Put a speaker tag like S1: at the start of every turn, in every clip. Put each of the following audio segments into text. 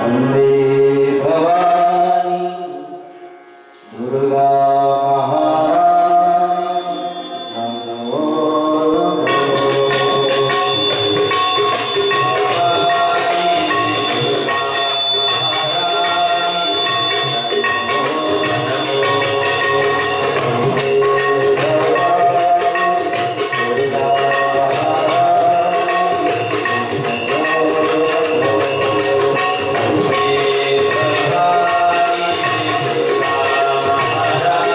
S1: अम्बे भवानी दुर्गा महारानी नमो
S2: Hare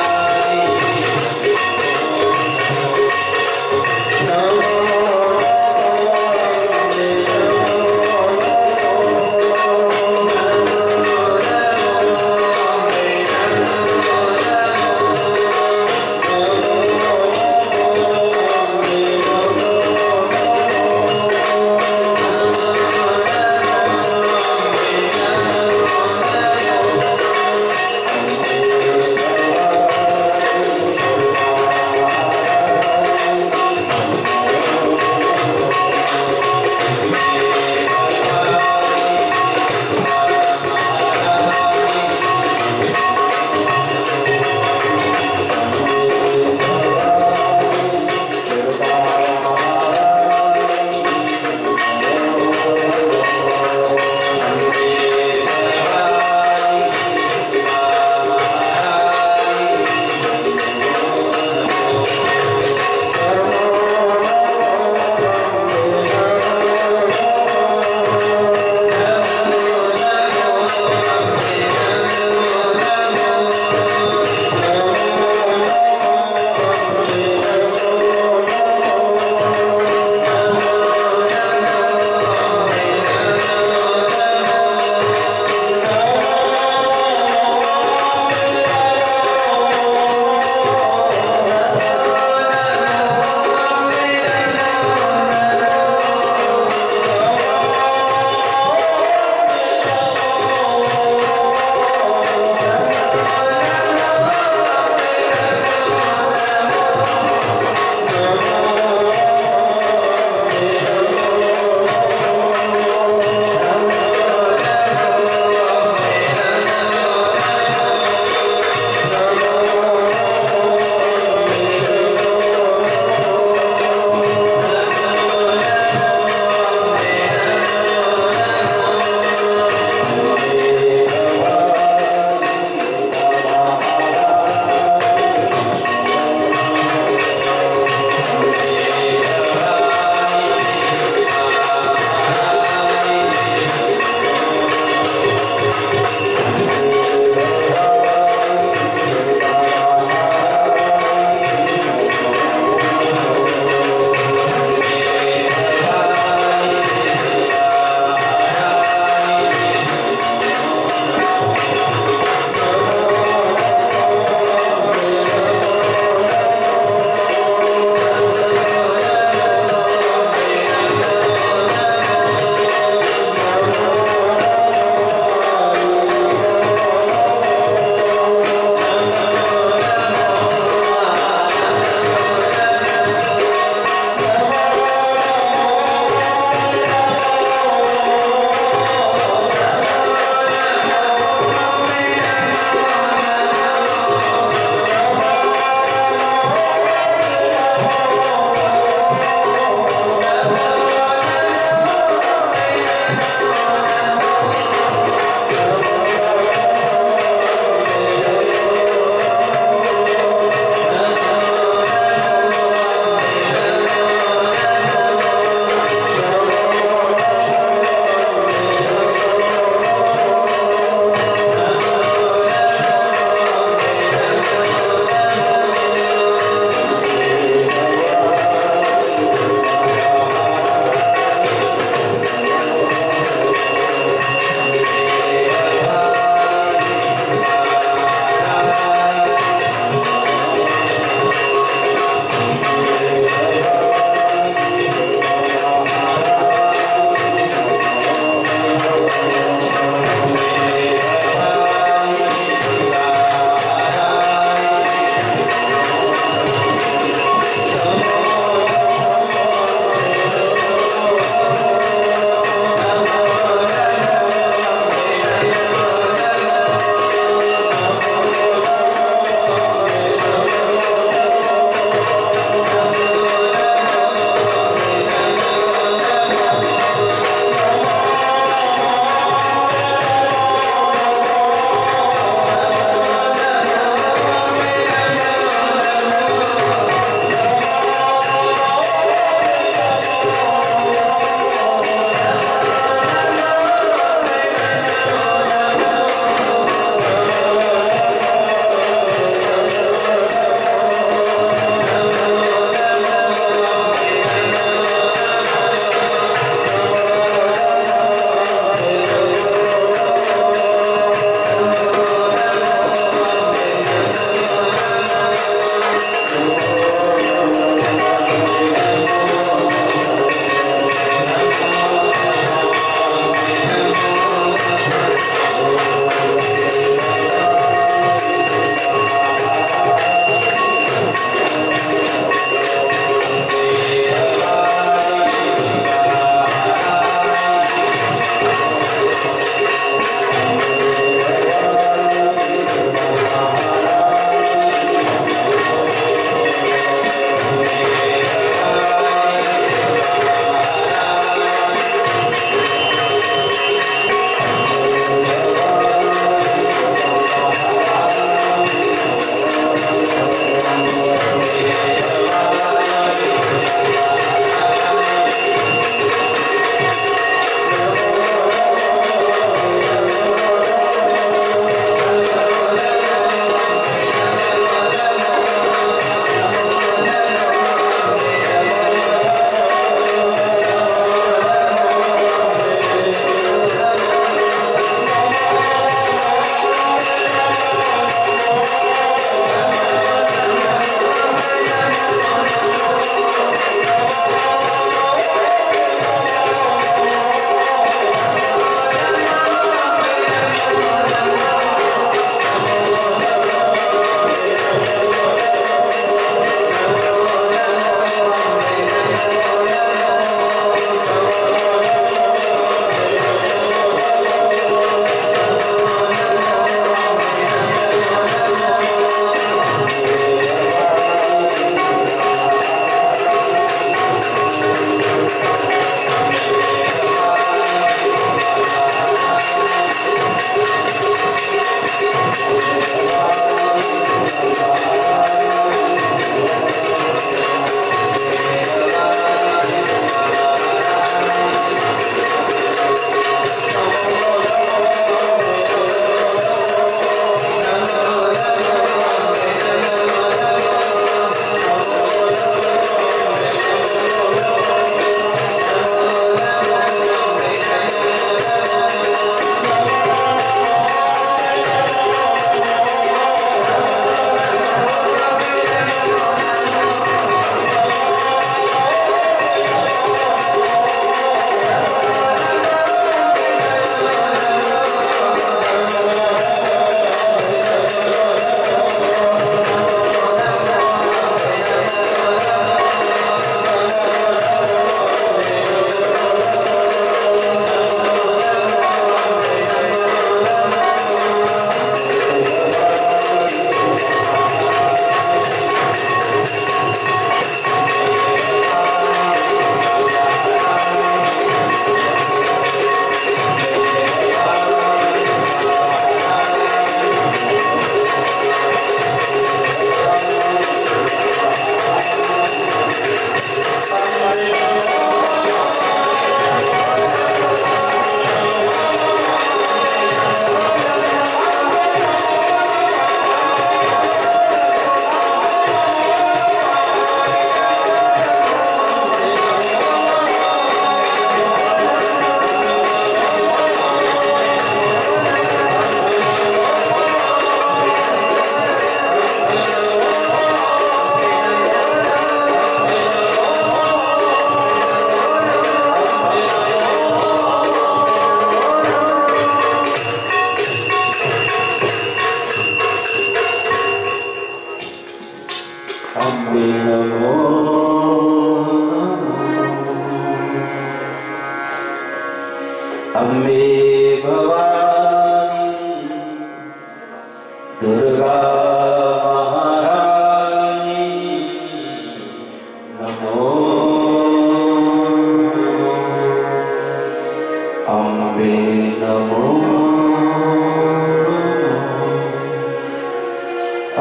S1: अम्बे नमो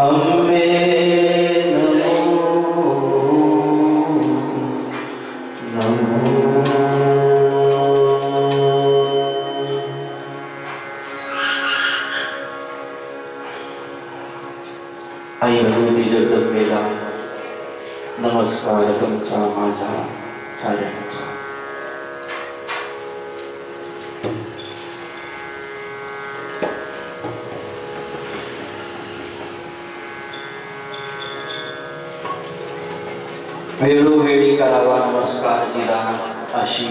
S1: अम्बे आई भगवती जगदंबेला नमस्कार तुमचा माझा साऱ्यांचा. वेळोवेळी करावा नमस्कार तिला अशी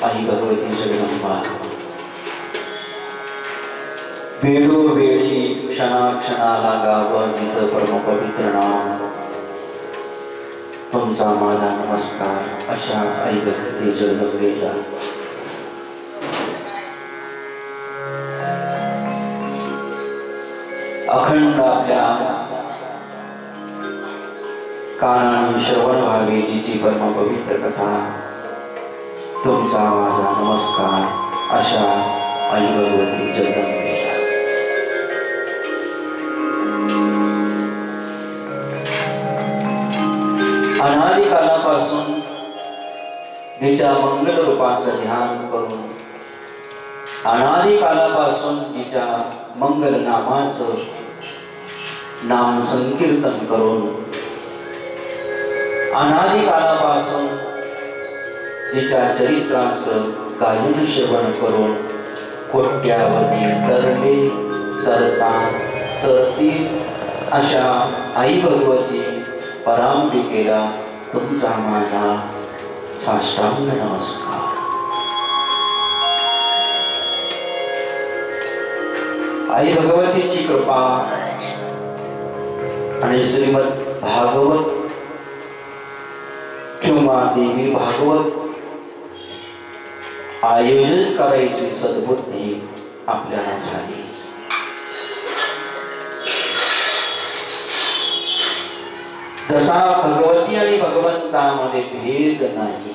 S1: आई भगवती जगदंबा. वेळोवेळी क्षणाक्षणाला गावं तिचं परमपवित्र नाव. तुमचा माझा नमस्कार अशा आई भगवती जगदंबेला. अखंड आपल्या कानाने श्रवण व्हावे जिची परमपवित्र कथा. तुमचा माझा नमस्कार अशा आई भगवती जगदंबेला. अनादि कालापासून तिच्या मंगल रूपाचं ध्यान करून, अनादि कालापासून तिच्या मंगल नामाचं नाम संकीर्तन करून, अनादि कालापासून तिच्या चरित्राचं गायन श्रवण करून कोट्यावधी तरले तरतात तरतील अशा आई भगवती परांबिकेला तुमचा माझा साष्टांग नमस्कार. आई भगवतीची कृपा आणि श्रीमद भागवत किंवा देवी भागवत आयोजन करायची सद्बुद्धी आपल्याला झाली. जसा भगवती आणि भगवंतामध्ये भेद नाही,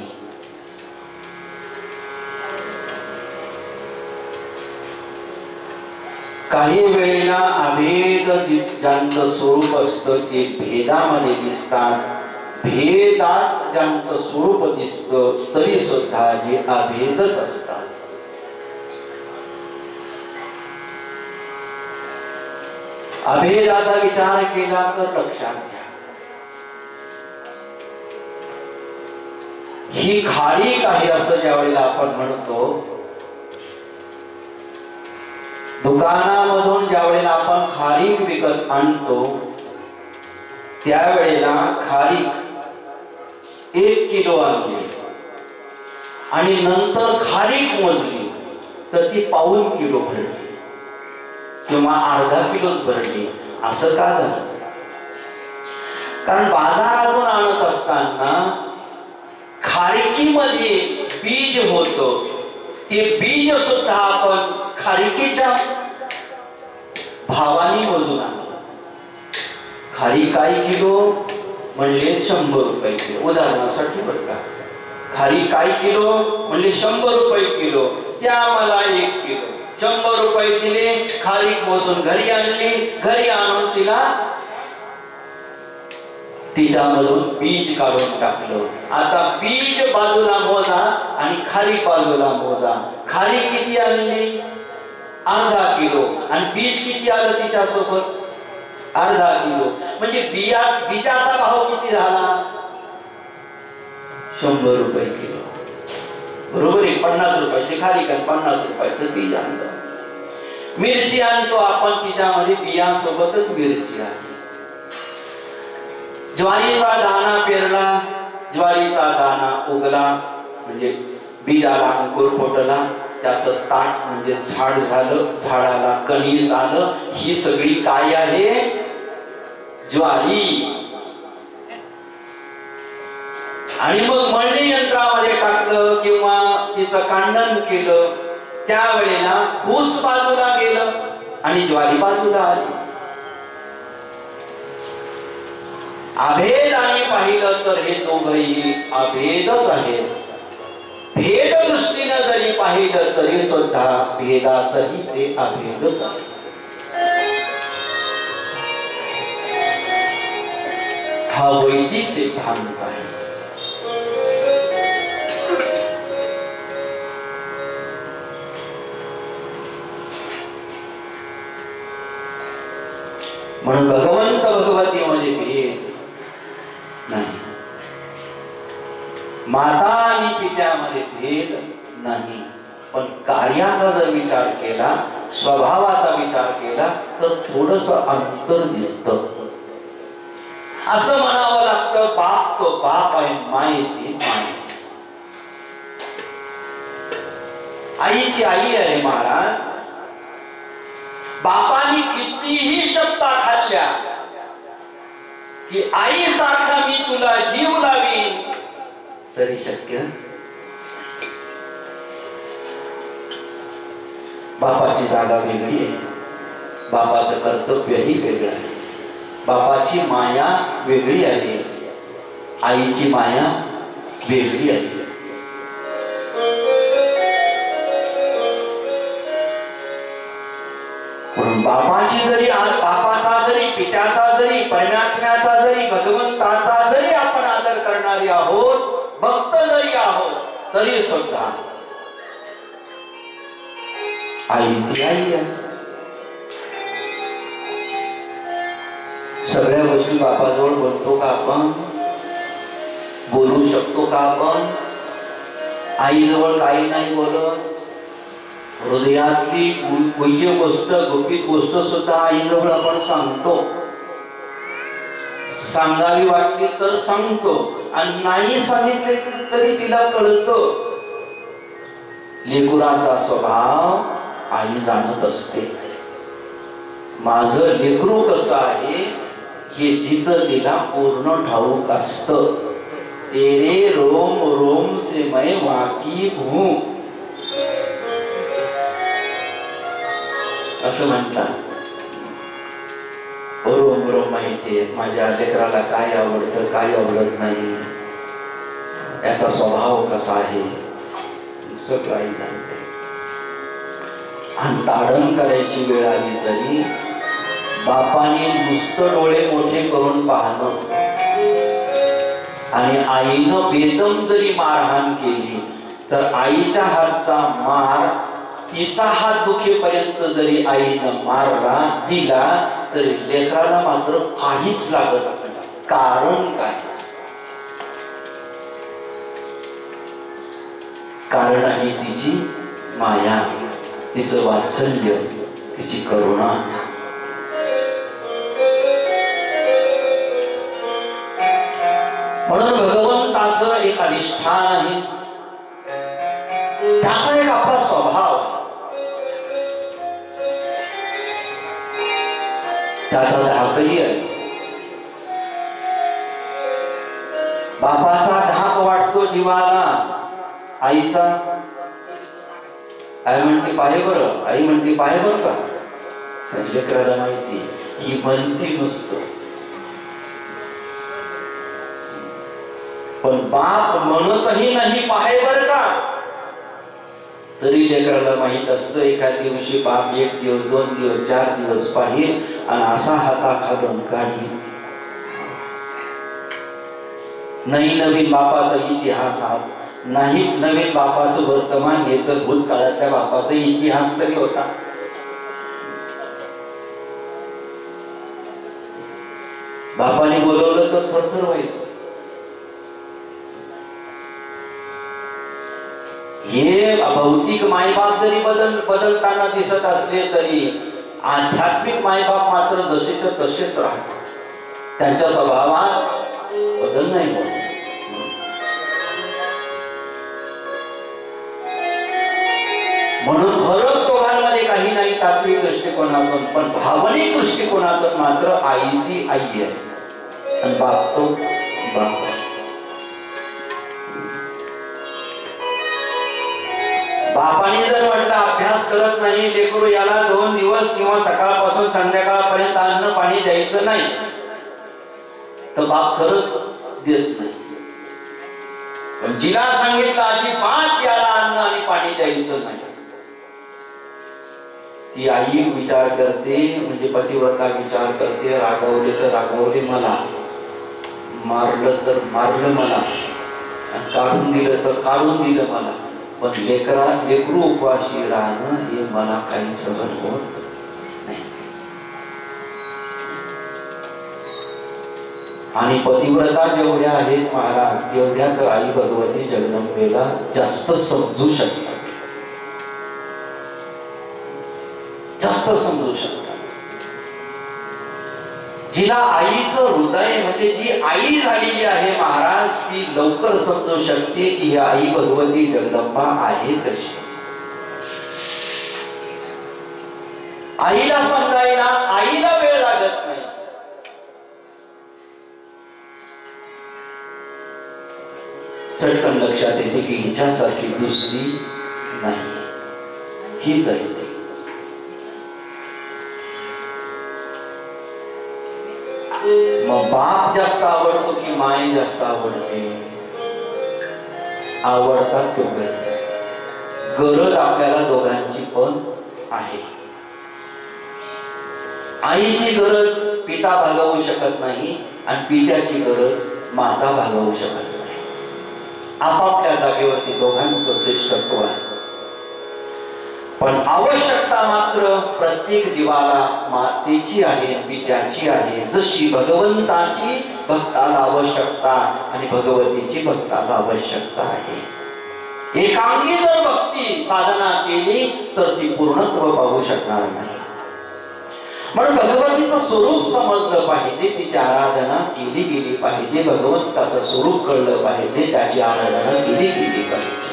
S1: काही वेळेला अभेद ज्यांचं स्वरूप असतं ते भेदामध्ये दिसतात. भेदात ज्यांचं स्वरूप दिसतं तरी सुद्धा जे अभेदच असतात. अभेदाचा विचार केला तर लक्षात घ्या, ही खारीक आहे असं ज्यावेळेला आपण म्हणतो. दुकानामधून ज्यावेळेला आपण खारीक विकत आणतो त्यावेळेला खारीक 1 किलो आणली आणि नंतर खारीक मोजली तर ती पाऊण किलो भरली किंवा अर्धा किलोच भरली. असं का झालं? कारण बाजारातून आणत असताना खारिकीमध्ये बीज होतं, ते बीज सुद्धा आपण खारिकीच्या भावाने मोजून आणलं. खारीक काय किलो म्हणले 100 रुपये किलो. उदाहरणासाठी बरं का, खारीक काय किलो म्हणले 100 रुपये किलो. त्या मला 1 किलो 100 रुपये दिले. खारीक मोजून घरी आणली. घरी आणून तिच्यामधून बीज काढून टाकलं. आता बीज बाजूला मोजा आणि खारीक बाजूला मोजा. खारीक किती आणली? अर्धा किलो. आणि बीज किती आलं तिच्यासोबत? अर्धा किलो. म्हणजे बीजाचा भाव किती झाला? 100 रुपये किलो. बरोबर आहे. 50 रुपयाची खारीक आणि 50 रुपयाचं बीज आणलं. मिरची आणतो आपण, तिच्यामध्ये बियासोबतच मिरची आहे. ज्वारीचा दाना पेरला, ज्वारीचा दाना उगला म्हणजे बीजाला अंकुर फुटला, त्याचं ताट म्हणजे झाड झालं, झाडाला कणीस आलं. ही सगळी काय आहे? ज्वारी. आणि मग मळणी यंत्रामध्ये टाकलं किंवा तिचं कांडण केलं, त्यावेळेला ऊस बाजूला गेलं आणि ज्वारी बाजूला आली. अभेदाने पाहिलं तर हे दोघंही अभेदच आहेत. भेद दृष्टीने जरी पाहिलं तरी सुद्धा भेदातही ते अभेदच आहे. हा वैदिक सिद्धांत आहे. म्हणून भगवंत भगवतीमध्ये भेद नाही, माता आणि पित्यामध्ये भेद नाही. पण कार्याचा जर विचार केला, स्वभावाचा विचार केला तर थोडस अंतर दिसतं. असं म्हणावं लागतं, बाप तो बाप आहे, माय ती माय. आई ती आई आहे महाराज. बापाने कितीही शब्दा खाल्ल्या की आई सारखा मी तुला जीव लावीन तरी शक्य. बापाची जागा वेगळी आहे, बापाचं कर्तव्यही वेगळं आहे, बापाची माया वेगळी आहे, आईची माया वेगळी आहे. बापाची जरी बापाचा जरी पित्याचा जरी परमात्म्याचा जरी भगवंताचा जरी आपण आदर करणारे आहोत, भक्त जरी आहोत तरी सुद्धा आई ती आई आहे. सगळ्या गोष्टी बापाजवळ बोलतो का आपण? बोलू शकतो का आपण? आईजवळ काही नाही बोलत. हृदयातली गुह्य गोष्ट, गुपित गोष्ट सुद्धा आईजवळ आपण सांगतो. सांगावी वाटली तर सांगतो, आणि नाही सांगितले तरी तिला कळतं. लेकराचा स्वभाव आई जाणत असते. माझं लेकरू कसं आहे हे जिचं तिला पूर्ण ठाऊक असतं. तेरे रोम रोम से मैं वाकिफ हूं असं म्हणतात. रोम रोम माहितीये माझ्या लेकराला काय आवडतं काय आवडत नाही, याचा स्वभाव कसा आहे सगळं आई जाणते. आणि ताडण करायची वेळ आली तरी बापाने नुसतं डोळे मोठे करून पाहणं आणि आईनं बेदम जरी मारहाण केली तर आईच्या हातचा मार तिचा हात दुखेपर्यंत जरी आईनं मारला दिला तरी लेकराला मात्र काहीच लागत नाही. कारण काय? कारण आहे तिची माया, तिचं वात्सल्य, तिची करुणा. म्हणून भगवंताचं एक अधिष्ठान आहे, त्याचा एक आपला स्वभाव आहे, त्याचा धाकही आहे. बापाचा धाक वाटतो जीवाला, आईचा आई म्हणते पाहे बरं, आई म्हणते पाहे बरं का. लेकराला माहिती ही म्हणती नुसतं, पण बाप म्हणतही नाही पाहे बरं का. तरी लेकराला माहित असतं एखाद्या दिवशी बाप 1 दिवस 2 दिवस 4 दिवस पाहिल आणि असा हाताखालून काढील. नाही नवीन बापाचा इतिहास हा नाही, नवीन बापाचं वर्तमान हे तर भूतकाळातल्या बापाचा इतिहास तरी होता. बापाने बोलवलं तर थरथर व्हायचं. हे भौतिक मायबाप जरी बदलताना दिसत असले तरी आध्यात्मिक मायबाप मात्र जसेच्या तसेच राहतात. त्यांच्या स्वभावात बदल नाही होत. म्हणून फरक दोघांमध्ये काही नाही तात्विक दृष्टिकोनातून, पण भावनिक दृष्टिकोनातून मात्र आई ती आई आहे आणि बाप तो बाप. बापाने जर म्हटलं अभ्यास करत नाही लेकरू, याला 2 दिवस किंवा सकाळपासून संध्याकाळपर्यंत अन्न पाणी द्यायचं नाही, तर बाप खरंच देत नाही. पण जिला सांगितलं अजिबात याला अन्न आणि पाणी द्यायचं नाही, ती आई विचार करते, म्हणजे पतिव्रता विचार करते, रागवले तर रागवले मला, मारलं तर मारलं मला, काढून दिलं तर काढून दिलं मला, पण लेकरू उपवाशी राहणं हे मला काही सहन होत नाही. आणि पतिव्रता जेवढ्या आहेत महाराज, तेवढ्या तर आई भगवती जगदंबेला जास्त समजू शकतात, जास्त समजू शकतात. जिला आईचं हृदय म्हणजे जी आई झालेली आहे महाराज, ती लवकर समजू शकते की ही आई भगवती जगदंबा आहे कशी. आईला समजायला आईला वेळ लागत नाही. चटकन लक्षात येते की हिच्यासारखी दुसरी नाही, हीच आहे. मग बाप जास्त आवडतो की माय जास्त आवडते? आवडतात दोघे. गरज आपल्याला दोघांची पण आहे. आईची गरज पिता भागवू शकत नाही आणि पित्याची गरज माता भागवू शकत नाही. आपापल्या जागेवरती दोघांचं श्रेष्ठत्व आहे. पण आवश्यकता मात्र प्रत्येक जीवाला मातेची आहे, पित्याची आहे. जशी भगवंताची भक्ताला आवश्यकता आणि भगवतीची भक्ताला आवश्यकता आहे. एकांगी जर भक्ती साधना केली तर ती पूर्णत्व पाहू शकणार नाही. म्हणून भगवतीचं स्वरूप समजलं पाहिजे, तिची आराधना केली गेली पाहिजे, भगवंताचं स्वरूप कळलं पाहिजे, त्याची आराधना केली गेली पाहिजे.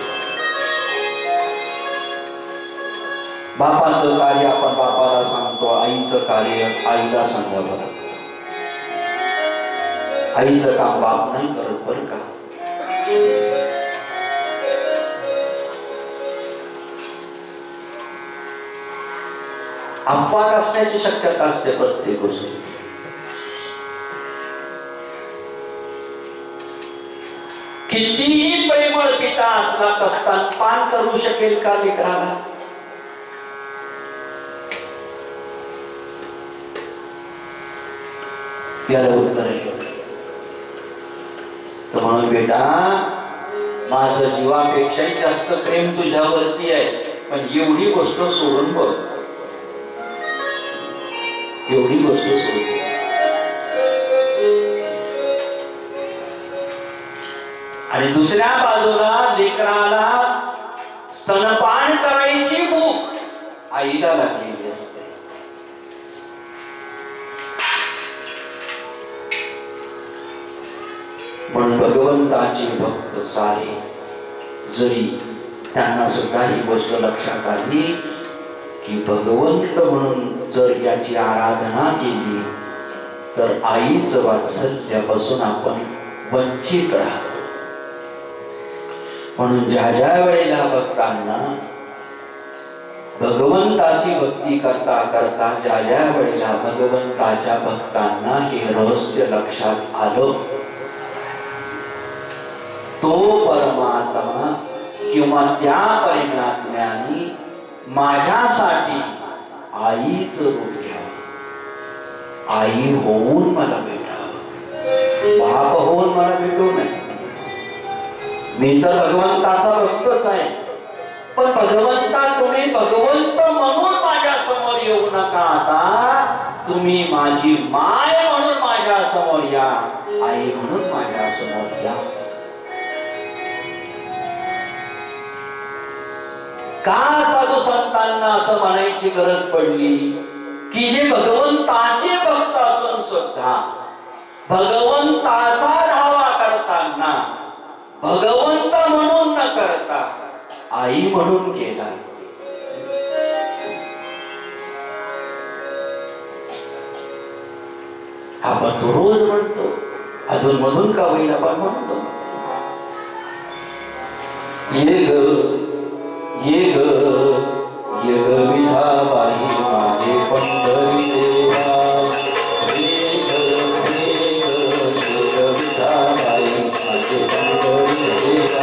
S1: बापाचं कार्य आपण बापाला सांगतो, आईचं कार्य आईला सांगा बरं. आईचं काम बाप नाही करत बरं का. अपवाद असण्याची शक्यता असते प्रत्येक गोष्टी. कितीही प्रेमळ पिता असला तर स्तनपान करू शकेल का लेकराला? याला उत्तर आहे. तर म्हणून बेटा, माझं जीवापेक्षाही जास्त प्रेम तुझ्यावरती आहे, पण एवढी गोष्ट सोडून बघ, एवढी गोष्ट सोडून. आणि दुसऱ्या बाजूला लेकराला स्तनपान करायची भूक आईला लागलेली असते. म्हणून भगवंताची भक्त सारे जरी त्यांना सुद्धा ही गोष्ट लक्षात आली की भगवंत म्हणून जर याची आराधना केली तर आईचं वात्सल्यापासून आपण वंचित राहतो. म्हणून ज्या ज्या वेळेला भक्तांना भगवंताची भक्ती करता करता ज्या ज्या वेळेला भगवंताच्या भक्तांना हे रहस्य लक्षात आलं, तो परमात्मा किंवा त्या परमात्म्याने माझ्यासाठी आईचं रूप घ्यावं, आई होऊन मला भेटावं, बाप होऊन मला भेटू नये. मी तर भगवंताचा भक्तच आहे, पण भगवंता तुम्ही भगवंत म्हणून माझ्या समोर येऊ नका. आता तुम्ही माझी माय म्हणून माझ्या समोर या, आई म्हणून माझ्या समोर या. का साधू संतांना असं म्हणायची गरज पडली की जे भगवंताचे भक्त असून सुद्धा भगवंताचा धावा करताना भगवंत म्हणून न करता आई म्हणून केला. आपण तो रोज म्हणतो, अधून मधून का होईना पण म्हणतो. ये ग ये ग ये ग विठाबाई माझे पंढरी देवा, ये ग विठाबाई माझे पंढरी देवा.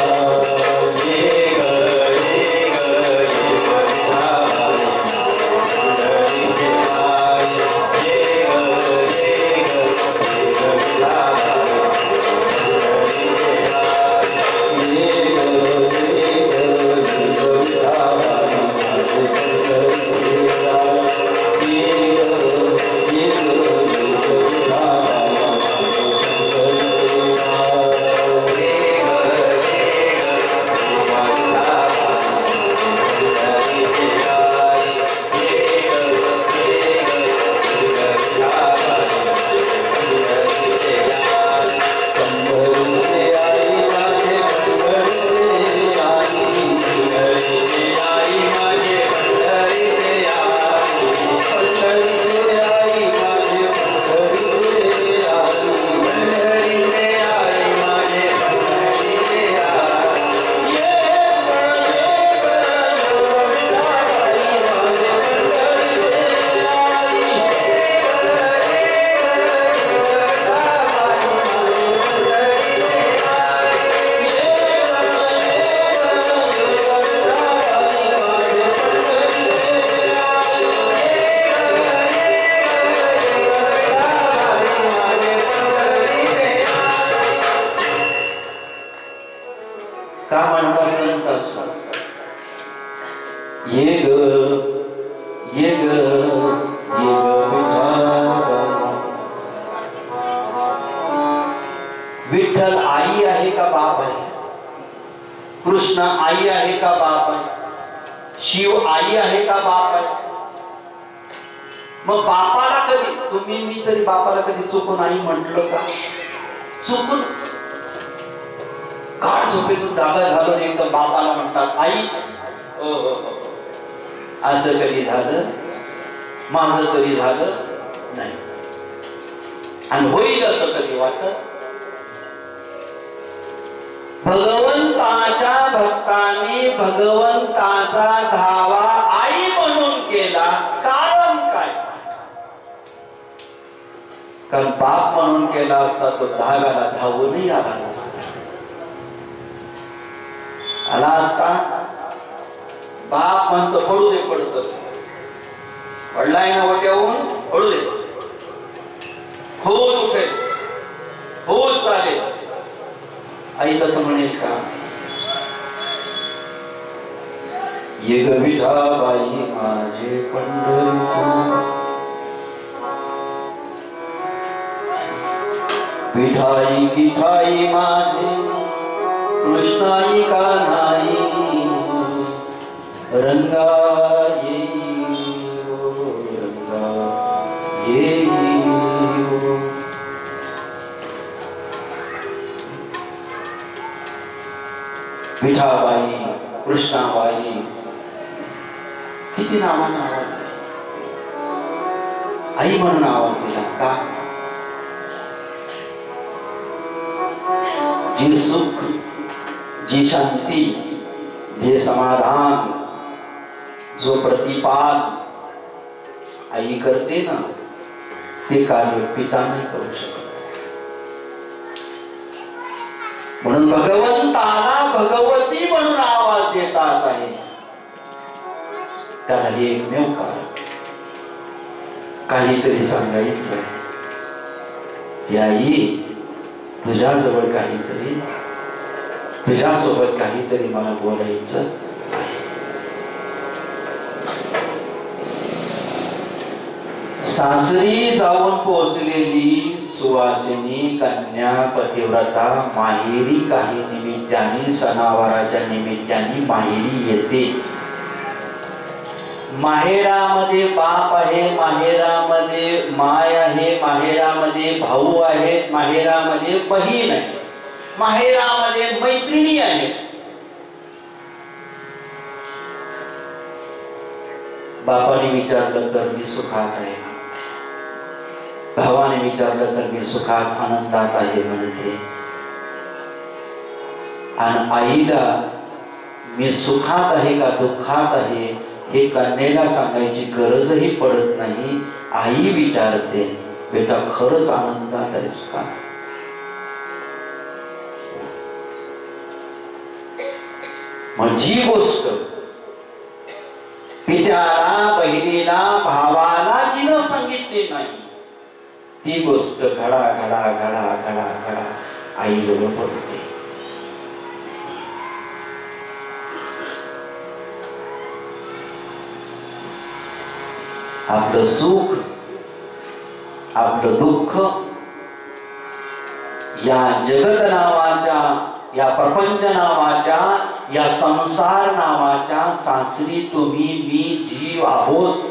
S1: ये ग विठ्ठल आई आहे का बाप आहे? कृष्ण आई आहे का बाप आहे? शिव आई आहे का बाप आहे? मग बापाला कधी तुम्ही मी तरी बापाला कधी चुकून आई म्हटलं का? चुकून काळ झोपेतून जागा झालं एकदम बापाला म्हणतात आई. असं कधी झालं? माझं तरी झालं नाही. आणि होईल असं कधी वाटत? भगवंताच्या भक्तांनी भगवंताचा धावा आई म्हणून केला. कारण काय? कारण बाप म्हणून केला असता तो धाव्याला धावूनही आला नसता. आला असता बाप म्हणतो पडू दे, पडतो पडलाय ना वट्यावून, पडू दे, खोल उठेल, खोल चालेल. आई तसं म्हणेल का? ये ग विठाबाई माझे पंढरीचे, विठाई गिठाई माझे कृष्णाई कान्हाई, रंगा येई रंगा येई. विठाबाई, कृष्णाबाई किती नावानं आवडते. आई म्हणून आवडते का? जे सुख, जी शांती, जे समाधान, जो प्रतिपाद आई करते ना, ते कार्य पिता नाही करू शकत. म्हणून भगवंताला भगवती म्हणून आवाज देतात आहे. त्याला हे एकमेव कारण काहीतरी सांगायचं आहे. आई तुझ्याजवळ काहीतरी, तुझ्यासोबत काहीतरी मला बोलायचं. सासरी जाऊन पोहोचलेली सुवासिनी कन्या पतिव्रता माहेरी काही निमित्ताने, सणावाराच्या निमित्ताने माहेरी येते. माहेरामध्ये बाप आहे, माहेरामध्ये माय आहे, माहेरामध्ये भाऊ आहेत, माहेरामध्ये बहीण आहे, माहेरामध्ये मैत्रिणी आहेत. बापाने विचारलं तर मी सुखात आहे, भावाने विचारलं तर मी सुखात आनंदात आहे म्हणते. आणि आईला मी सुखात आहे का दुःखात आहे हे कन्येला सांगायची गरजही पडत नाही. आई विचारते बेटा खरंच आनंदात आहेस का? मग जी गोष्ट पित्याला, बहिणीला, भावाला जिनं सांगितली नाही ती गोष्ट घडा घडा घडा घडा घडा आई जवळ पडते. आपलं सुख, आपलं दुःख या जगत नावाच्या, या प्रपंच नावाच्या, या संसार नावाच्या सासरी तुम्ही मी जीव आहोत.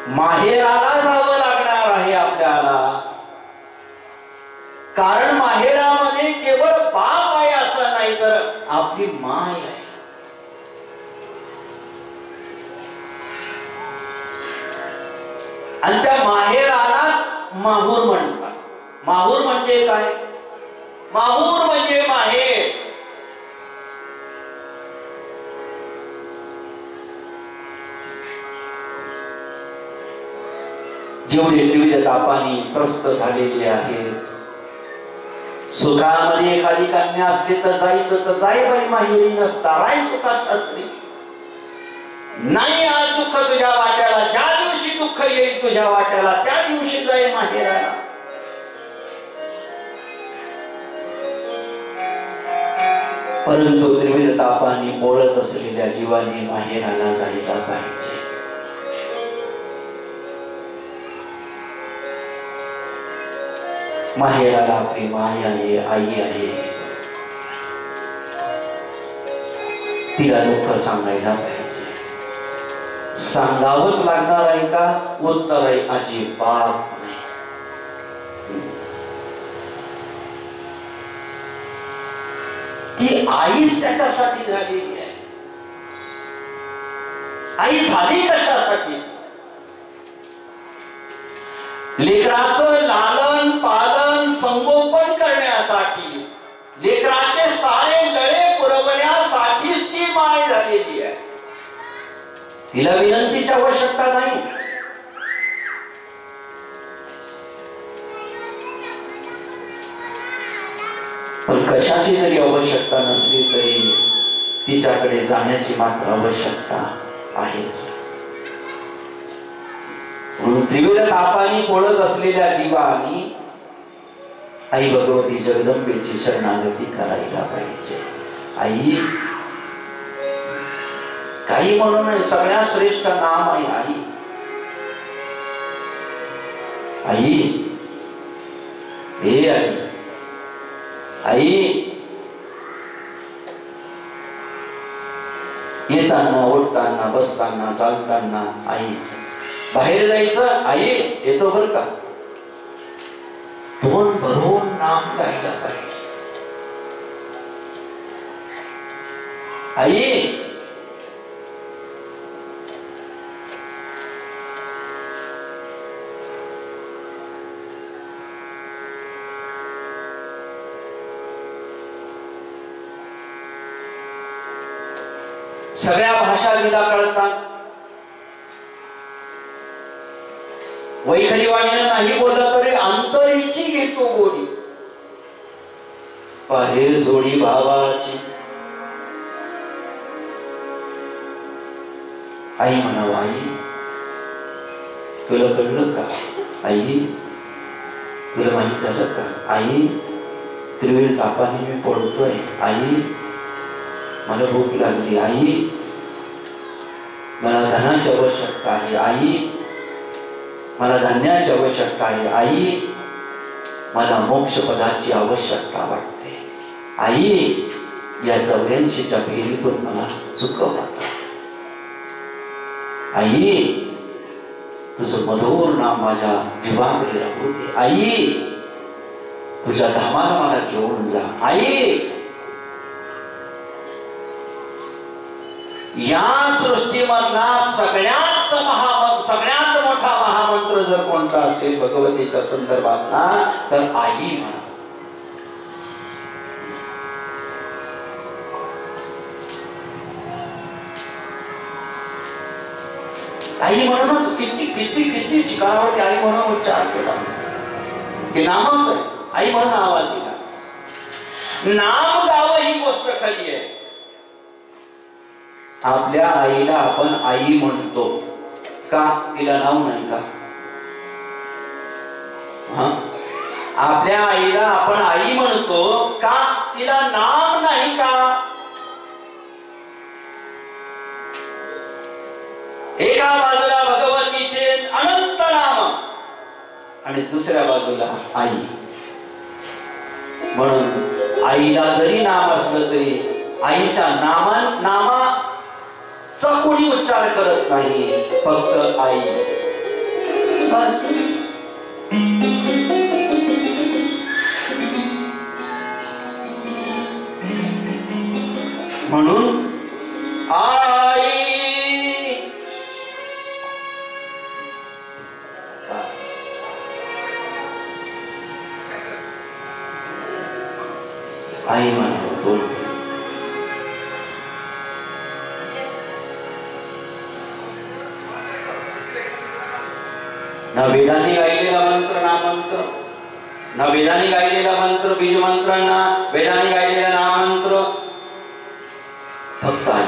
S1: माहेराला जावं लागणार आहे आपल्याला. कारण माहेरामध्ये केवळ बाप आहे असं नाही तर आपली माय आहे. आणि त्या माहेरालाच माहूर म्हणतात. माहूर म्हणजे काय? माहूर म्हणजे माहेर. जेवढे त्रिविध तापाने त्रस्त झालेले आहेत, सुखामध्ये एखादी कन्या असते तर जायचं तर जाय बाई माहेरी, नसता राय सुखात सासरी. नाही आज दुःख तुझ्या वाट्याला, ज्या दिवशी दुःख येईल तुझ्या वाट्याला त्या दिवशी जाय माहेराला. परंतु त्रिविध तापाने पोळत असलेल्या जीवाने माहेराला जायला पाहिजे. माहेराला आपली माय आहे, आई आहे, तिला दुःख सांगायला पाहिजे. सांगावंच लागणार आहे का? उत्तर आहे अजिबात नाही. ती आईच त्याच्यासाठी झालेली आहे. आई झाली कशासाठी? लेकराचं लालन पालन संगोपन करण्यासाठी, लेकराचे सारे लळे पुरवण्यासाठीच ती माय झालेली आहे. तिला विनंतीची आवश्यकता नाही. पण कशाची जरी आवश्यकता नसली तरी तिच्याकडे जाण्याची मात्र आवश्यकता आहेच. म्हणून त्रिविध तापानी पोळत असलेल्या जीवानी आई भगवती जगदंबेची शरणागती करायला पाहिजे. आई काही म्हणून नाही, सगळ्यात श्रेष्ठ नाम आहे आई. आई, हे आई, आई येताना उठताना बसताना चालताना आई, बाहेर जायचं आई येतो बर का, तोंड भरून नाम गायला पाहिजे. आई सगळ्या भाषा तिला कळतात. वैखरीवाणीनं नाही बोललं तरी अंतरीची घेतो गोडी, बाहेर जोडी भावाची. आई म्हणावं, आई तुला कळलं का? आई तुला माहित झालं का? आई त्रिविध तापाने मी पडतोय. आई मला भूक लागली. आई मला धनाची आवश्यकता आहे. आई मला धान्याची आवश्यकता आहे. आई मला मोक्षपदाची आवश्यकता वाटते. आई या 84च्या फेरीतून मला चुकव आता. आई तुझं मधुर नाम माझ्या जीवामध्ये राहू दे. आई तुझ्या धामाला मला घेऊन जा. आई या सृष्टीमधला सगळ्यात मोठा महामंत्र जर कोणता असेल भगवतीच्या संदर्भातला तर आई म्हणा. आई म्हणूनच किती किती किती ठिकाणावरती आई म्हणून उच्चार केला. ते नामच आहे. आई म्हणून आवाज दिला. नाम गावं ही गोष्ट खरी आहे. आपल्या आईला आपण आई म्हणतो का? तिला नाव नाही का? आपल्या आईला आपण आई म्हणतो का? तिला नाव नाही का? एका बाजूला भगवतीचे अनंत नाम आणि दुसऱ्या बाजूला आई. म्हणून आईला जरी नाम असलं तरी आईच्या नामाचा कोणी उच्चार करत नाही, फक्त आई. म्हणून आई आई म्हणतो. ना वेदांनी गायलेला मंत्र ना मंत्र, ना वेदांनी गायलेला मंत्र बीज मंत्र, ना वेदांनी गायलेला नाम मंत्र, फक्त आई.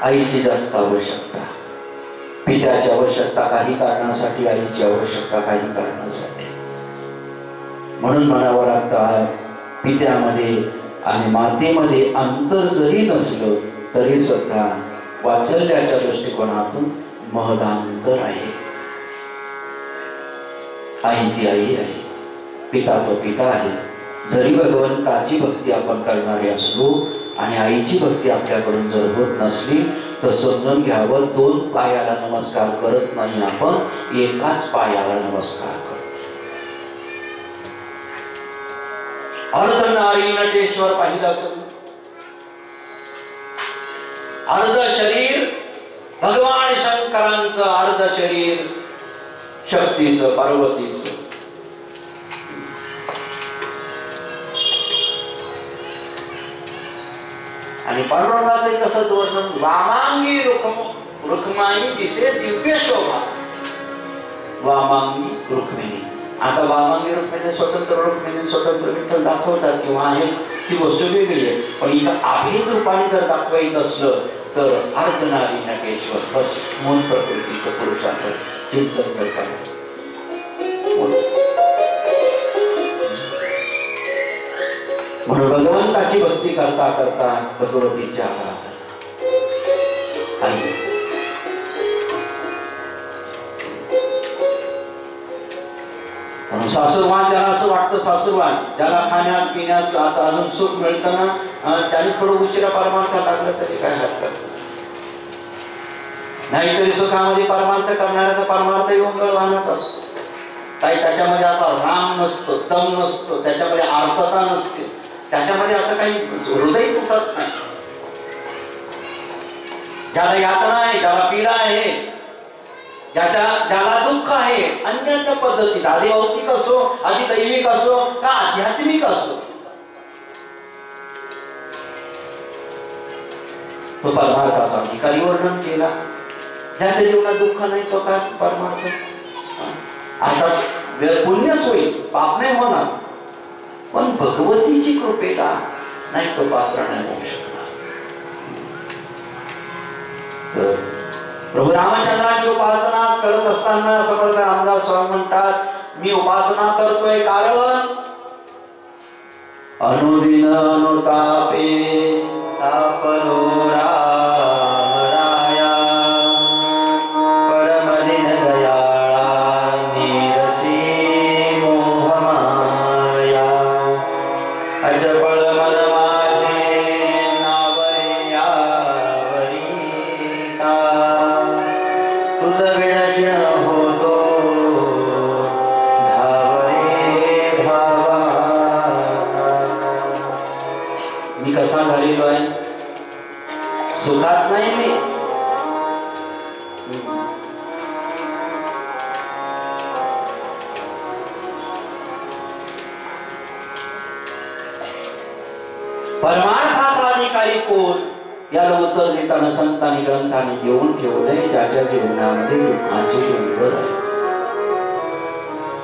S1: आईची जास्त आवश्यकता. पित्याची आवश्यकता काही कारणासाठी, आईची आवश्यकता काही कारणासाठी. म्हणून म्हणावं लागतं, पित्यामध्ये आणि मातेमध्ये अंतर जरी नसलं तरी सुद्धा वात्सल्याच्या दृष्टिकोनातून महदांतर आहे. आई ती आई आहे, पिता तो पिता आहे. जरी भगवंताची भक्ती आपण करणारे असलो आणि आईची भक्ती आपल्याकडून जर होत नसली तर समजून घ्यावं, दोन पायाला नमस्कार करत नाही आपण, एकाच पायाला नमस्कार करतो. अर्ध नारी नटेश्वर पाहिलं असेल, अर्ध शरीर भगवान शंकरांचं, अर्ध शरीर शक्तीचं, पार्वतीचं. आणि पांडुरंगाचं तसंच वर्णन, वामांगी रुक्माई दिसे दिव्य शोभा. वामांगी रुक्मिणी. आता वामांगी रुक्मिणी स्वतंत्र, रुक्मिणी स्वतंत्र विठ्ठल दाखवतात किंवा आहे, ती गोष्ट वेगळी आहे. पण इथं अभेद रूपाने जर दाखवायचं असलं तर अर्धनारी नटेश्वर, बस मूळ प्रकृतीचं पुरुषाचं चिंतन करतात. म्हणून भगवंताची भक्ती करता करता भगवतीच्या आराधना आई. सासूरवान ज्याला असं वाटतं, सासूरवान ज्याला खाण्यात पिण्यात अजून सुख मिळतं ना, त्याने थोडं उशिरा परमार्थ टाकलं तरी काय हरकत नाही. तरी सुखामध्ये परमार्थ करणाऱ्याचा परमार्थ येऊन वाहनच असतो. काही त्याच्यामध्ये असा राम नसतो, दम नसतो, त्याच्यामध्ये अर्थता नसते, त्याच्यामध्ये असं काही हृदय तुटत नाही. ज्याला यातना आहे, ज्याला पीडा आहे, ज्याला दुःख आहे, अन्य पद्धतीत आदिभौतिक असो, अधिदैविक असो का आध्यात्मिक असो, तो परमार्थाचा अधिकारी वर्णन केला. ज्याच्या जीवनात दुःख नाही तो काय परमार्थ. आता पुण्यच होईल, पाप नाही होणार, पण भगवतीची कृपेला नाही तो पात्र नाही होऊ शकणार. प्रभू रामचंद्राची उपासना करत असताना समर्थ रामदास स्वामी म्हणतात, मी उपासना करतोय कारण अनुदिन अनुतापे तापलो राम राया, परमदिन दयाळा निरसी मोहमाया, अजपळ मन माझे नावरे यावरिता, तुझ विणशिण होतो धावरे धावा. मी कसा झालेलो आहे, सुखात नाही मी. परमार्थाचा अधिकारी कोण याला उत्तर देताना संतांनी ग्रंथाने देऊन ठेवलंय, ज्याच्या जीवनामध्ये दुःखाचे डोंगर आहे.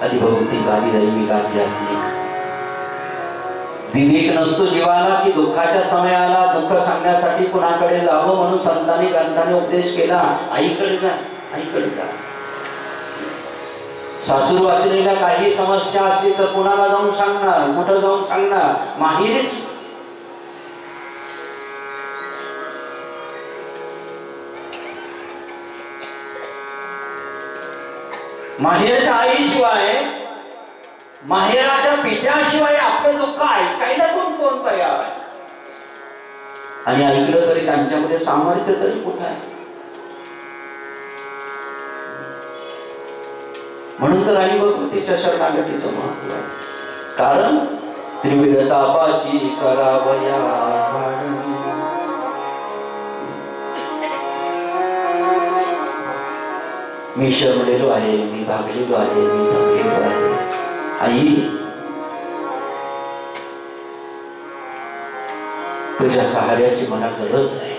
S1: अधिभौतिक, अधिदैविक, आध्यात्मिक. विवेक नसतो जीवाला की दुःखाच्या समयाला दुःख सांगण्यासाठी कुणाकडे जावं, म्हणून संतांनी ग्रंथाने उपदेश केला, आईकडे जा, आईकडे जा. सासूर वाचलेल्या काही समस्या असतील तर कुणाला जाऊन सांगणार, कुठं जाऊन सांगणार, माहेरीच. माहेरच्या आईशिवाय, माहेराच्या पित्याशिवाय आपलं दुःख ऐकायला कोण तयार आहे. आणि ऐकलं तरी त्यांच्यामध्ये सामर्थ्य तरी कुठे आहे. म्हणून तर आई भगवतीच्या शरणागतीचं महत्व आहे. कारण त्रिविध तापाची करावया झाडणी, मी शरलेलो आहे, मी भागलेलो आहे, मी थकलेलो आहे. आई तुझ्या सहाऱ्याची मला गरज आहे.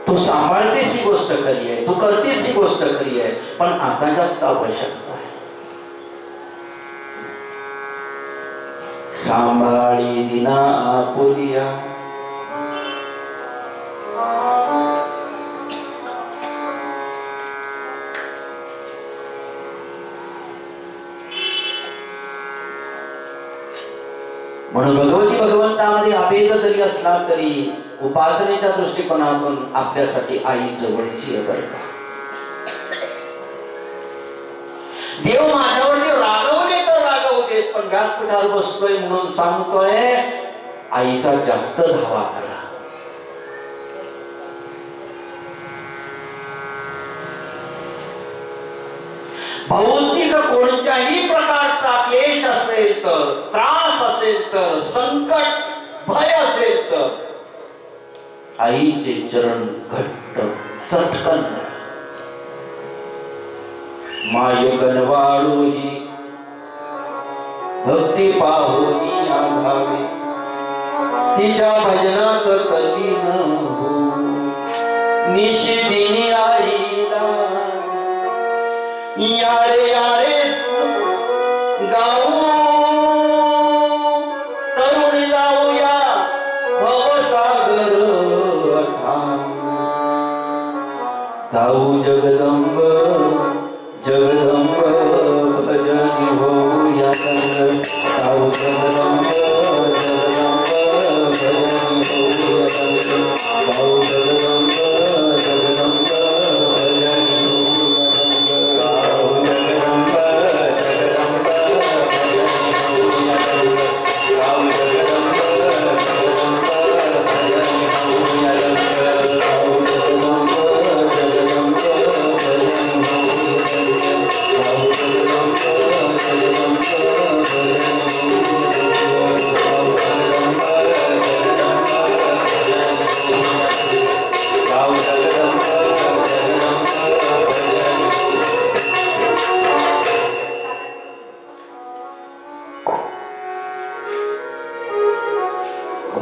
S1: तू सांभाळतेस ही गोष्ट खरी आहे, तू करतेस ही गोष्ट खरी आहे, पण आता जास्त आवश्यकता आहे. सांभाळी दिना आपुलिया म्हणून भगवती भगवंतामध्ये अभेद जरी असला तरी उपासनेच्या दृष्टिकोनातून आपल्यासाठी आई जवळची आहे बरं का. देव माझ्यावरती रागवले तर रागवू देत, पण व्यासपीठावर बसतोय म्हणून सांगतोय आईचा जास्त धावा करा. भौतिक कोणत्याही प्रकारचा क्लेश असेल तर, त्रास असेल तर, संकट भय असेल तर आईचे चरण घट्ट चटकन धरा. माय गणवाळोही भक्ती पाहोनी आघावे, तिच्या भजनात तल्लीन हो. निशिदिनी आईला यारे यारे गाऊ, तरुणी जाऊया भवसागर गाऊ. जगदंब जगदंब भजनी होऊया संग, गाऊ जगदंब जगदंब भजनी होऊया संग, गाऊ जगदंब जगदंब भजनी होऊया संग, गाऊ जगदंब जगदंब भजनी होऊया संग, गाऊ जगदंब जगदंब भजनी होऊया संग, गाऊ जगदंब जगदंब भजनी होऊया संग, गाऊ जगदंब जगदंब भजनी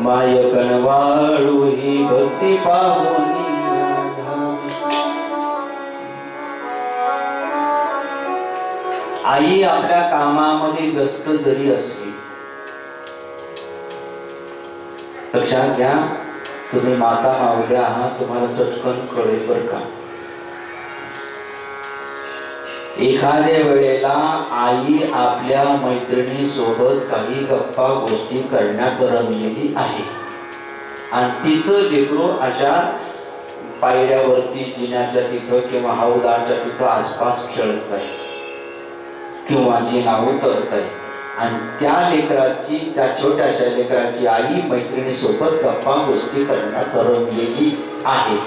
S1: माय कणवाळू ही भक्ती पाहुनी. आई आपल्या कामामध्ये व्यस्त जरी असली, लक्षात घ्या, तुम्ही माता मावल्या आहात, तुम्हाला चटकन कळेल बर का. एखाद्या वेळेला आई आपल्या मैत्रिणी सोबत काही गप्पा गोष्टी करण्यात रमलेली आहे आणि तिचं लेकरू अशा पायऱ्यावरती जिन्याच्या तिथं किंवा हौदाच्या तिथं आसपास खेळत आहे किंवा जिना उतरत आहे आणि त्या लेकराची, त्या छोट्याशा लेकराची आई मैत्रिणी सोबत गप्पा गोष्टी करण्यात रमलेली आहे.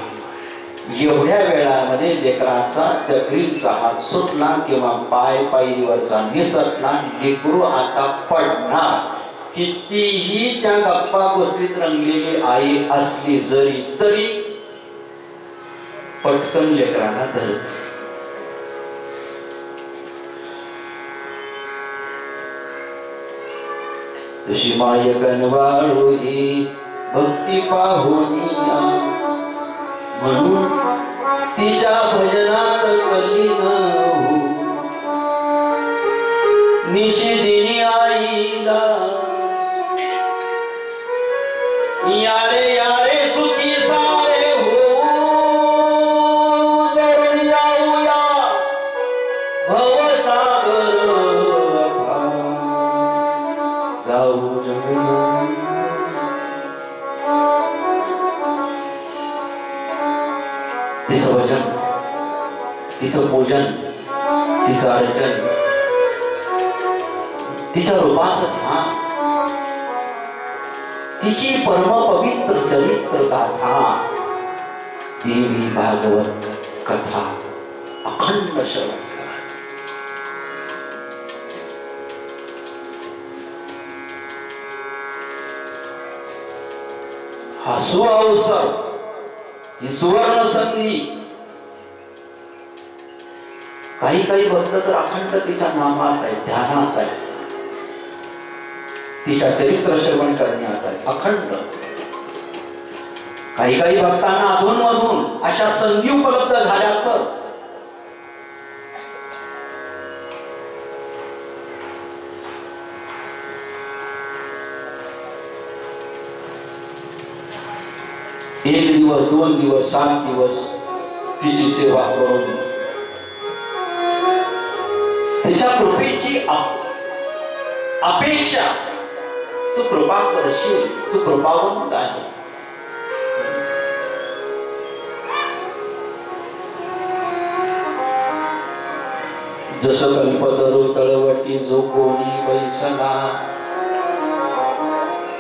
S1: एवढ्या वेळामध्ये लेकराचा जखरीचा हात सुटला किंवा पाय पायरीवरचा निसटला, लेकरू आता पडणार. कितीही त्या गप्पा गोष्टीत रंगलेली आई असली जरी तरी पटकन लेकराला धरत. तशी माय गणवाळू ही भक्ती पाहुनी, म्हणून तिच्या भजनात तल्लीन हो. निशिदिनी आईला यारे यारे सुखी सारे हो. तरुणी जाऊया भवसागर गाऊ जगदंब. तिचं भजन, तिचं पूजन, तिचं अर्चन, तिच्या रूपाचं ध्यान, तिची परम पवित्र चरित्र गाथा, देवी भागवत कथा अखंड श्रवण करा. हा सुअवसर, ही सुवर्ण संधी. काही काही भक्त तर अखंड तिच्या नामात आहे, ध्यानात आहे, तिच्या चरित्र श्रवण करण्यात आहे अखंड. काही काही भक्तांना अधूनमधून अशा संधी उपलब्ध झाल्या तर एक दिवस, 2 दिवस, 7 दिवस तिची सेवा करून तिच्या कृपेची अपेक्षा तू कृपा करशील, तू कृपावंत आहे. जसं कल्पतरू तळवटी जो कोणी बैसला,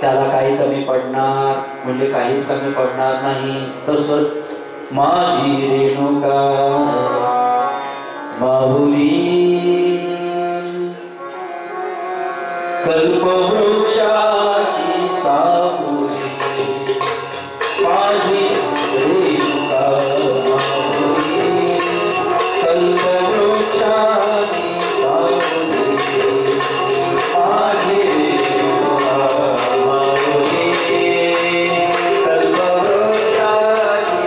S1: त्याला काही कमी पडणार म्हणजे काहीच कमी पडणार नाही. तसंच माझी रेणुका माहुली कल्पवृक्षाची सावली, माझी रेणुका माहुली कल्पवृक्षाची सावली, माझी रेणुका माहुली कल्पवृक्षाची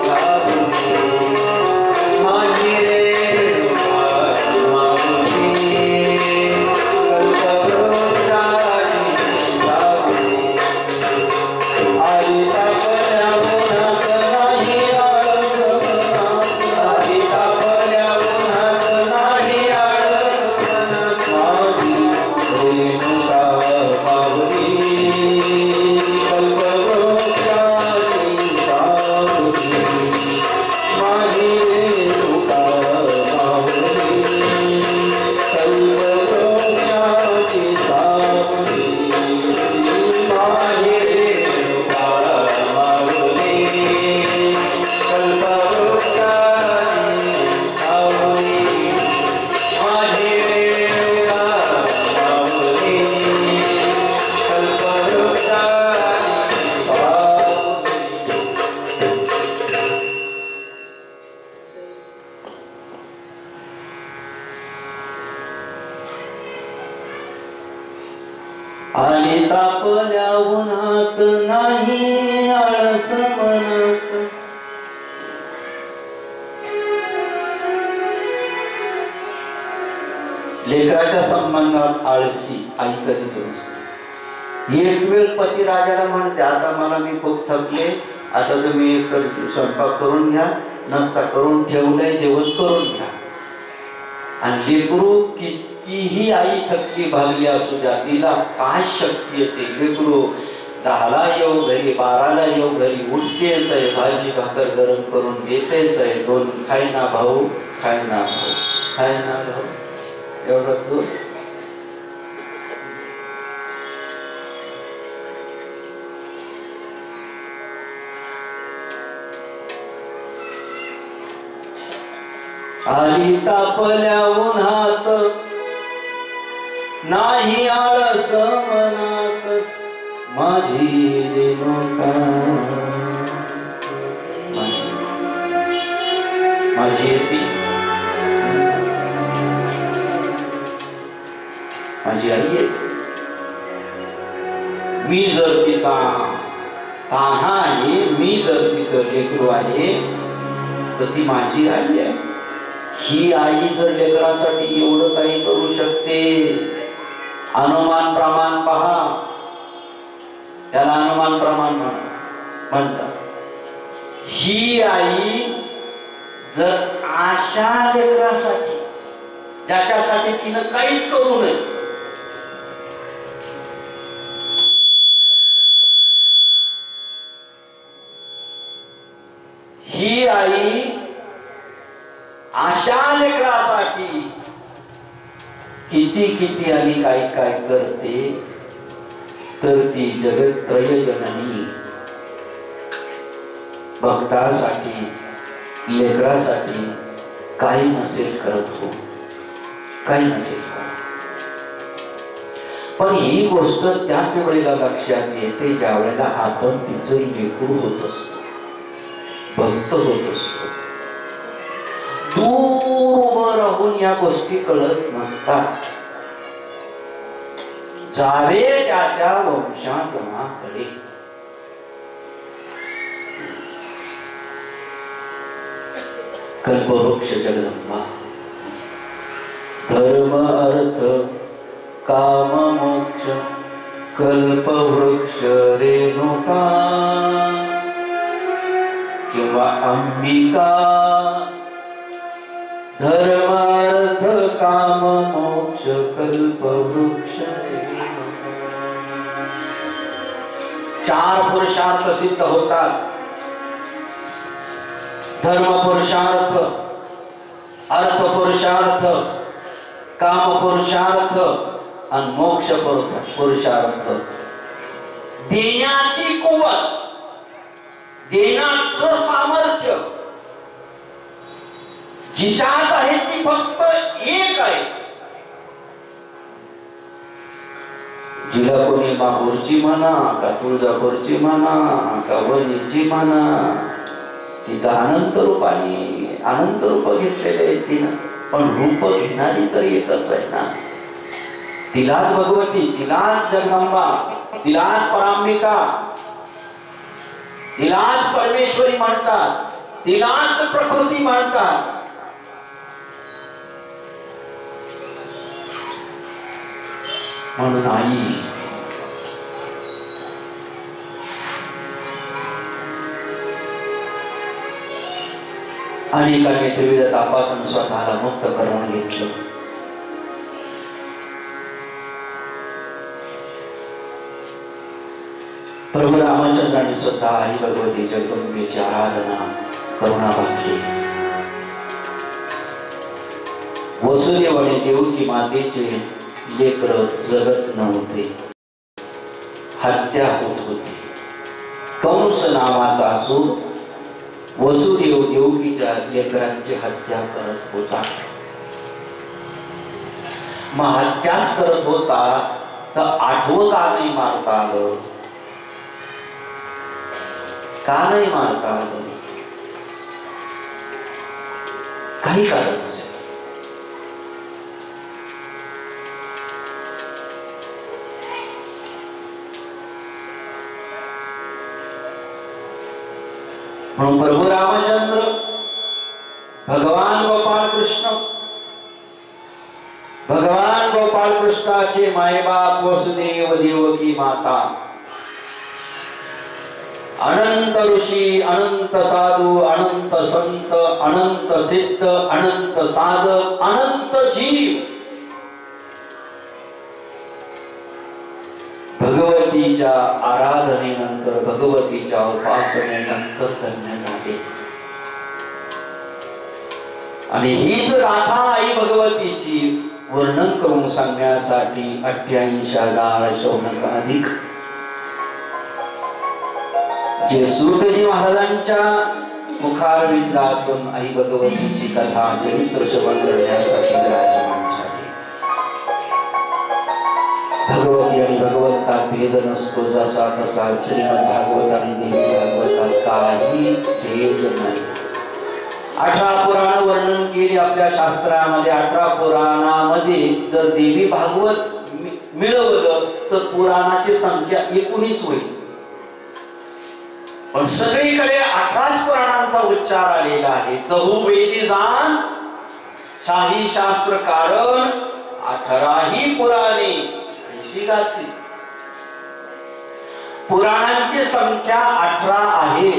S1: सावली, माझी रेणुका माहुली आणि तापल्या उन्हात नाही आळस मनात. लेकराच्या संबंधात आळशी आई कधीच नसते. एक वेळ पती राजाला म्हणते, आता मला मी खूप थकले, आता तुम्ही स्वयंपाक करून घ्या, नाश्ता करून ठेवलंय, जेवण करून घ्या. आणि लेकरू कितीही आई थकली भागली असू द्या, तिला काय शक्ती येते. लेकरू 10ला येऊ घरी, 12ला येऊ घरी, उठतेच आहे, भाजी भाकर गरम करून देतेच आहे. दोन खाय ना भाऊ, खाय ना भाऊ, खाय ना भाऊ, एवढं तू आली तापल्या उन्हात नाही आळस मनात, माझी रेणुका माझी येती, माझी आई आहे. मी जर तिचा तान्हा आहे, मी जर तिचं लेकरू आहे, तर ती माझी आई आहे. ही आई जर लेकरासाठी एवढं काही करू शकते, अनुमान प्रमाण पहा, त्याला अनुमान प्रमाण म्हणतात. ही आई जर अशा लेकरासाठी, ज्याच्यासाठी तिनं काहीच करू नये, ही आई अशा लेकरासाठी किती किती आणि काय काय करते, तर ती जगत्त्रय जननी भक्तासाठी, लेकरासाठी काही नसेल करत हो, काही नसेल करत. पण ही गोष्ट त्याच वेळेला लक्षात येते ज्या वेळेला आपण तिचं लेकरू होत असतो, भक्त होत असतो. दूर उभं राहून या गोष्टी कळत नसतात. जावे त्याच्या वंशातनाकडे. कल्पवृक्ष जगदंबा, धर्म अर्थ काम मोक्ष कल्पवृक्ष रेणुका किंवा अंबिका. धर्म अर्थ काम मोक्ष कल्पवृक्ष रेणुका. 4 पुरुषार्थ सिद्ध होतात. धर्म पुरुषार्थ, अर्थ पुरुषार्थ, काम पुरुषार्थ आणि मोक्ष पुरुषार्थ. देण्याची कुवत, देण्याचं सामर्थ्य जिच्यात आहे ती फक्त एक आहे. जिला कोणी माहूरची म्हणा का तुळजापूरची म्हणा का वणीची म्हणा, तिथं अनंत रूपाने अनंत रूप घेतलेले आहेत तिनं, पण रूप घेणारी तर एकच आहे ना. तिलाच भगवती, तिलाच जगदंबा, तिलाच परांबिका, तिलाच परमेश्वरी म्हणतात, तिलाच प्रकृती म्हणतात. म्हणून आई अनेकांनी त्रिविध तापातून स्वतःला मुक्त करून घेतलं. प्रभू रामचंद्रांनी स्वतः आई भगवती जगदंबेची आराधना करुणा भागली. वसुदेव आणि देवकी मातेचे लेकर जगत नव्हते, हत्या होत होती. कंस नावाचा असो वसुदेव देवकीच्या लेकरांची हत्या करत होता. मग हत्याच करत होता तर आठवं का नाही मारता आलं? का नाही मारता आलं? काही कारण नसेल. म्हणून प्रभू रामचंद्र, भगवान गोपाल कृष्ण, भगवान गोपाल कृष्णाचे मायबाप वसुदेव देवकी माता, अनंत ऋषी, अनंत साधू, अनंत संत, अनंत सिद्ध, अनंत साधक, अनंत जीव भगवतीच्या आराधनेनंतर, भगवतीच्या उपासनेनंतर धन्य झाले. आणि हीच गाथा आई भगवतीची वर्णन करून सांगण्यासाठी 88,000 शौनक अधिक जे सूतजी महाराजांच्या मुखारविंदातून आई भगवतीची कथा चरित्र श्रवण करण्यासाठी विराजमान झाले. भगवती आणि भगवंतात भेद नसतो, जसा तसा श्रीमद भागवत आणि देवी भागवतात काही भेद नाही. 18 पुराण वर्णन केली आपल्या शास्त्रामध्ये. 18 पुराणामध्ये जर देवी भागवत मिळवलं तर पुराणाची संख्या 19 होईल. पण सगळीकडे 18 पुराणांचा उच्चार आलेला आहे. चहुवेदी जाण शाही शास्त्र कारण 18 पुराणे गाती. पुराणांची संख्या 18 आहे.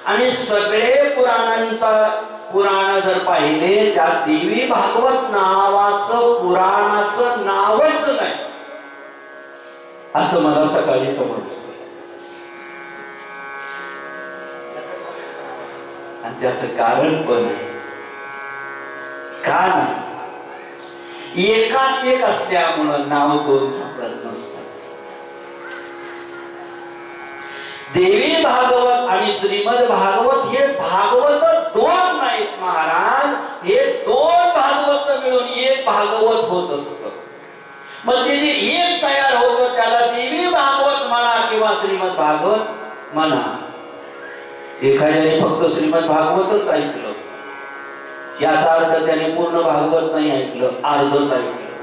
S1: आणि सगळे पुराण जर पाहिले त्यात देवी भागवत नावाचं पुराणाचं नावच नाही असं मला सकाळी समजलं. आणि त्याचं कारण पण आहे. का नाही? एकाच एक असल्यामुळं नाव दोन सापडत नसतात. देवी भागवत आणि श्रीमद भागवत हे भागवत दोन नाहीत महाराज, हे दोन भागवत मिळून एक भागवत होत असत. मग ते जे एक तयार होतं त्याला देवी भागवत म्हणा किंवा श्रीमद भागवत म्हणा. एखाद्याने फक्त श्रीमद भागवतच ऐकलं याचा अर्थ त्याने पूर्ण भागवत नाही ऐकलं, अर्धच ऐकलं.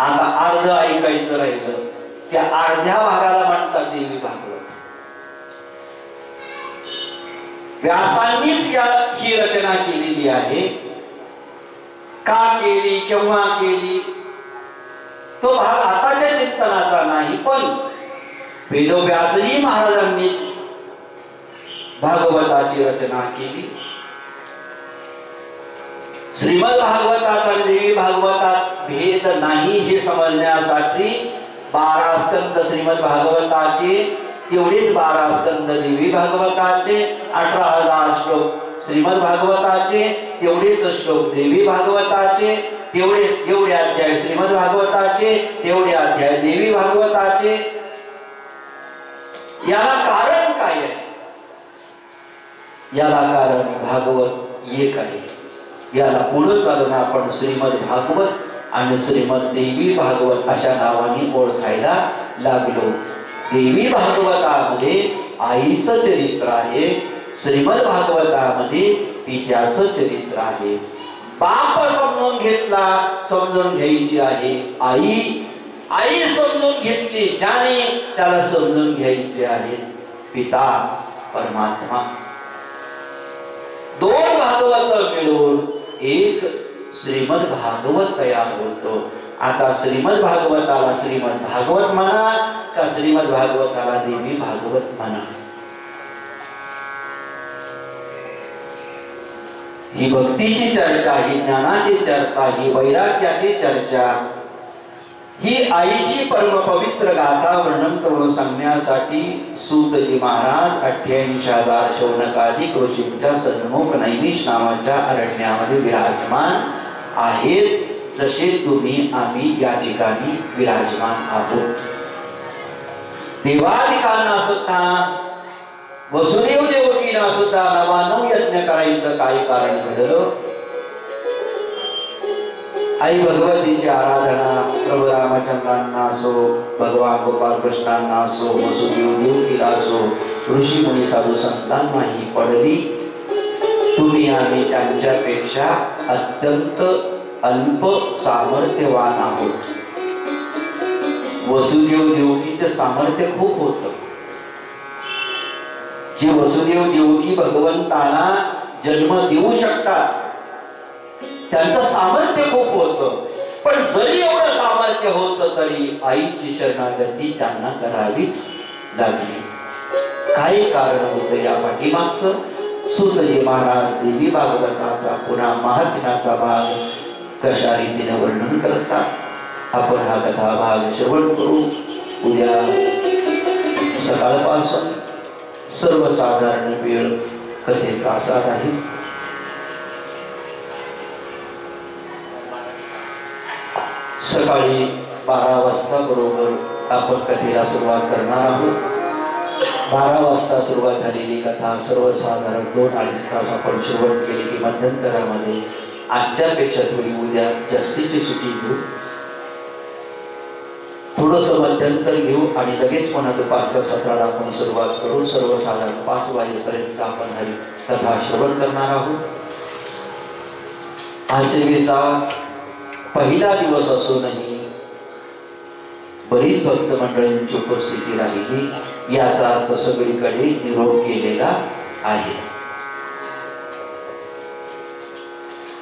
S1: आता अर्ध ऐकायचं राहिलं, त्या अर्ध्या भागाला म्हणतात देवी भागवत. व्यासांनीच ही रचना केलेली आहे. का केली, केव्हा केली तो भाग आताच्या चिंतनाचा नाही, पण वेदव्यासजी महाराजांनीच भागवताची रचना केली. श्रीमद भागवतात आणि देवी भागवतात भेद नाही हे समजण्यासाठी 12 स्कंद श्रीमद भागवताचे, तेवढेच 12 स्कंद देवी भागवताचे, 18,000 श्लोक श्रीमद भागवताचे, तेवढेच श्लोक देवी भागवताचे, तेवढेच एवढे अध्याय श्रीमद भागवताचे, तेवढे अध्याय देवी भागवताचे. याला कारण काय आहे? याला कारण भागवत एक आहे. याला पुढे चालून आपण श्रीमद भागवत आणि श्रीमद देवी भागवत अशा नावाने ओळखायला लागलो. देवी भागवतामध्ये आईचं चरित्र आहे, श्रीमद भागवतामध्ये पित्याचं चरित्र आहे. बाप समजून घेतला, समजून घ्यायची आहे आई. आई समजून घेतली ज्याने, त्याला समजून घ्यायचे आहे पिता परमात्मा. दोन भागवत मिळून एक श्रीमद भागवत तयार होतो. आता श्रीमद भागवताला श्रीमद भागवत म्हणा का श्रीमद भागवताला देवी भागवत म्हणा. ही भक्तीची चर्चा, ही ज्ञानाची चर्चा, ही वैराग्याची चर्चा, ही आईची परम पवित्र गाथा वर्णन करून सांगण्यासाठी सूतजी महाराज 88,000 शौनकाधिक ऋषींच्या सन्मुख नैमिष नावाच्या अरण्यामध्ये विराजमान आहेत. जसे तुम्ही आम्ही या ठिकाणी विराजमान आहोत. देवादिकांना सुद्धा, वसुदेव देवकींना सुद्धा 99 यज्ञ करायचं काय कारण घडलं? आई भगवतीची आराधना प्रभू रामचंद्रांना असो, भगवान गोपाल कृष्णांना असो, वसुदेव देवकीला असो, ऋषी मुनी साधू संतांनाही पडली. तुम्ही आम्ही त्यांच्यापेक्षा अत्यंत अल्प सामर्थ्यवान आहोत. वसुदेव देवकीचं सामर्थ्य खूप होतं. जे वसुदेव देवकी भगवंताला जन्म देऊ शकतात त्यांचं सामर्थ्य खूप होतं. पण जरी एवढं सामर्थ्य होतं तरी आईची शरणागती त्यांना करावीच लागली. काय कारण होतं या पाठीमागचं? सूतजी महाराज देवी भागवताचा पुन्हा महात्म्याचा भाग कशा रीतीने वर्णन करतात. आपण हा कथा भाग श्रवण करू. उद्या सकाळपासून सर्वसाधारण वेळ कथेचा असा आहे. सकाळी 12 वाजता बरोबर आपण कथेला सुरुवात करणार आहोत. 12 वाजता सुरुवात झालेली कथा सर्वसाधारण 2-2.5 तास आपण श्रवण केली की मध्यंतरामध्ये आजच्यापेक्षा थोडी उद्या जास्तीची सुट्टी घेऊ, थोडस मध्यंतर घेऊ आणि लगेच पुन्हा दुपारच्या सत्राला आपण सुरुवात करू. सर्वसाधारण 5 वाजेपर्यंत आपण ही कथा श्रवण करणार आहोत. हा सेवेचा पहिला दिवस असूनही बरीच भक्त मंडळींची उपस्थिती राहिली. याचा अर्थ सगळीकडे निरोप केलेला आहे.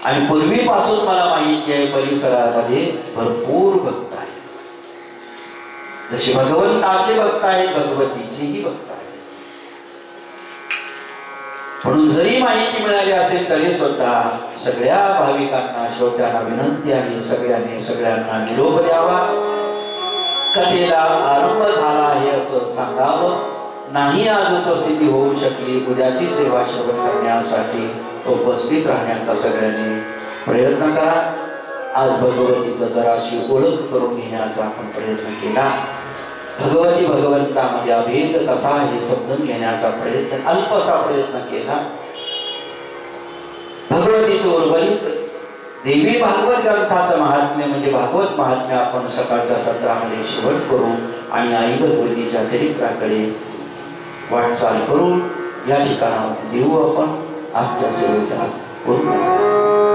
S1: आणि पूर्वीपासून मला माहिती आहे परिसरामध्ये भरपूर भक्त आहेत. जसे भगवंताचे भक्त आहेत, भगवतीचेही भक्त आहेत. म्हणून जरी माहिती मिळाली असेल तरी सुद्धा सगळ्या भाविकांना श्रोत्यांना विनंती आहे, सगळ्यांना निरोप द्यावा. कथेला आरंभ झाला आहे असं सांगावं. नाही आज उपस्थिती होऊ शकली, उद्याची सेवा श्रवण करण्यासाठी उपस्थित राहण्याचा सगळ्यांनी प्रयत्न करा. आज भगवतीचं जराशी ओळख करून घेण्याचा आपण प्रयत्न केला. भगवती भगवंतामध्ये अभेद कसा हे समजून घेण्याचा प्रयत्न, अल्पसा प्रयत्न केला. भगवतीचं उर्वरित देवी भागवत ग्रंथाचं महात्म्य म्हणजे भागवत महात्म्य आपण सकाळच्या सत्रामध्ये श्रवण करू आणि आई भगवतीच्या चरित्राकडे वाटचाल करून या ठिकाणावर देऊ आपण आजच्या सेवेला पूर्ण.